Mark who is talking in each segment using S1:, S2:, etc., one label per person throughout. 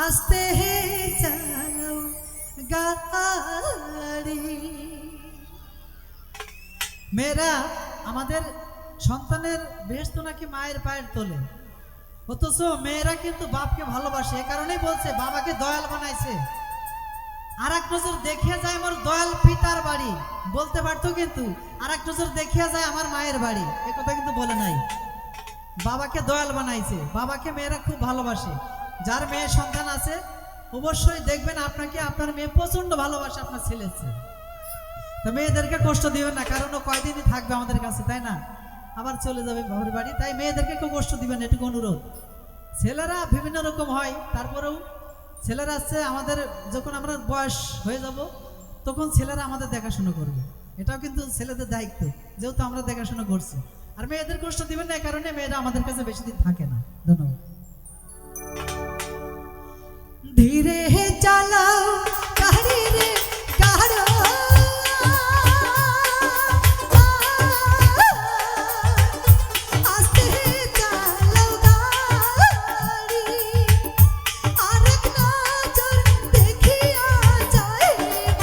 S1: আস্তে চালাও গাড়ি। মেয়েরা আমাদের সন্তানের বেহেশত নাকি মায়ের পায়ের তলে, অথচ মেয়েরা কিন্তু বাপকে ভালোবাসে। এ কারণেই বলছে বাবাকে দয়াল বানাইছে। আর এক নজর দেখিয়া যায় আমার দয়াল পিতার বাড়ি বলতে পারতো, কিন্তু আর এক নজর দেখিয়া যায় আমার মায়ের বাড়ি, এ কথা কিন্তু বলে নাই। বাবাকে দয়াল বানাইছে, বাবাকে মেয়েরা খুব ভালোবাসে। যার মেয়ে সন্তান আছে অবশ্যই দেখবেন আপনাকে আপনার মেয়ে প্রচন্ড ভালোবাসে আপনার ছেলের চেয়ে। তো মেয়েদেরকে কষ্ট দিবেন না, কারণ ও কয়দিনই থাকবে আমাদের কাছে, তাই না? আবার চলে যাবে বাবার বাড়ি। তাই মেয়েদেরকে কেউ কষ্ট দিবেন, এটুকু অনুরোধ। ছেলেরা বিভিন্ন রকম হয়, তারপরেও ছেলেরা আছে আমাদের, যখন আমরা বয়স হয়ে যাব তখন ছেলেরা আমাদের দেখাশোনা করবে, এটাও কিন্তু ছেলেদের দায়িত্ব, যেহেতু আমরা দেখাশোনা করছি। আর মেয়েদের কষ্ট দিবেন না, এই কারণে মেয়েরা আমাদের কাছে বেশি দিন থাকে না। ধন্যবাদ। ধীরে চালাও গাড়ি রে গাড়ো, আস্তে চালাও গাড়ি। আরেক নজর দেখিয়া যাইব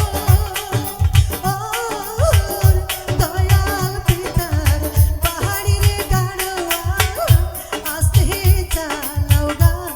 S1: ওর দয়াল পিতার বাড়ি রে গাড়ো, আস্তে চালাও গাড়ি।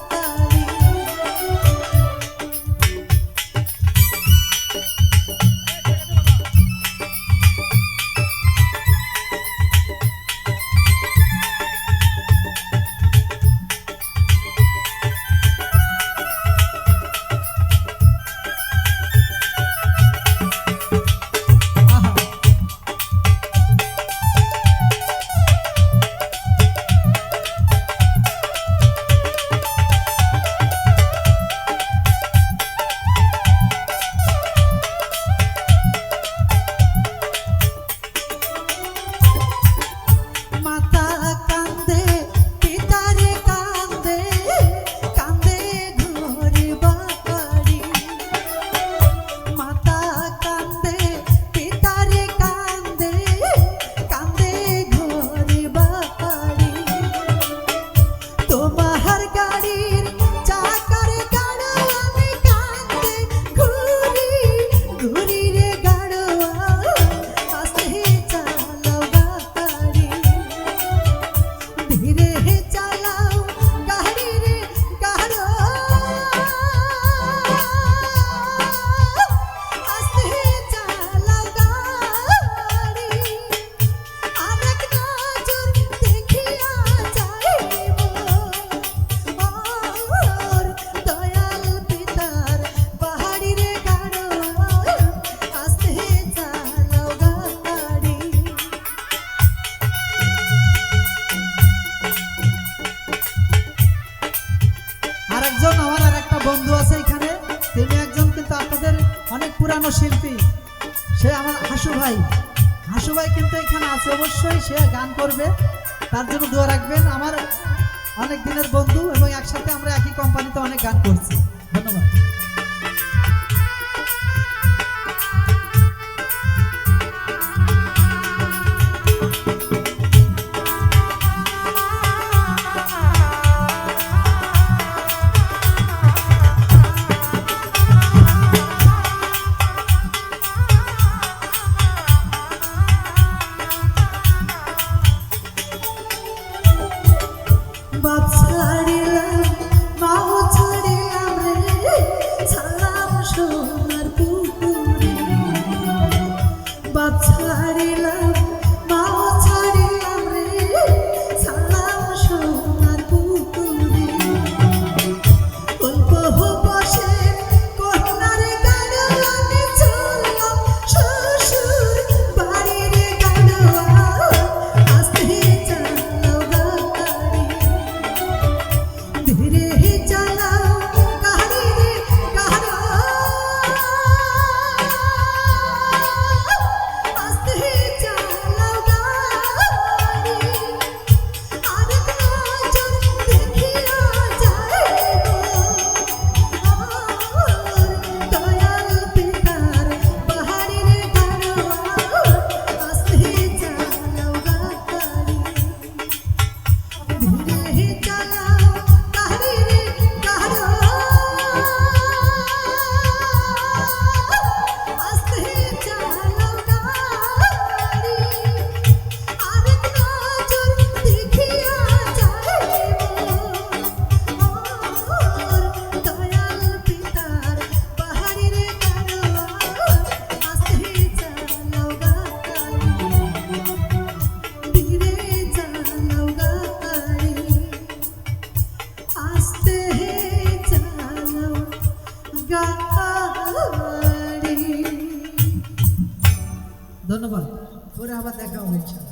S1: বন্ধু আছে এখানে, তিনি একজন কিন্তু আপনাদের অনেক পুরানো শিল্পী, সে আমার হাসু ভাই। হাসু ভাই কিন্তু এখানে আছে, অবশ্যই সে গান করবে, তার জন্য দোয়া রাখবেন। আমার অনেক দিনের বন্ধু এবং একসাথে আমরা একই কোম্পানিতে অনেক গান করছি। ধন্যবাদ। বাপ ছাড়িলাম মাও ছাড়িলাম রে, ছাড়লাম সোনার পুকুরে। বাপ ছাড়িলাম মাও ছাড়িলাম রে, ছাড়লাম সোনার পুকুরে। অল্প বসে কন্যার গাড়ো, আমি চললাম শ্বশুর বাড়ির গাড়ো, আস্তে চালাও গাড়ি। ধন্যবাদ, পরে আবার দেখা হবে ইনশাআল্লাহ।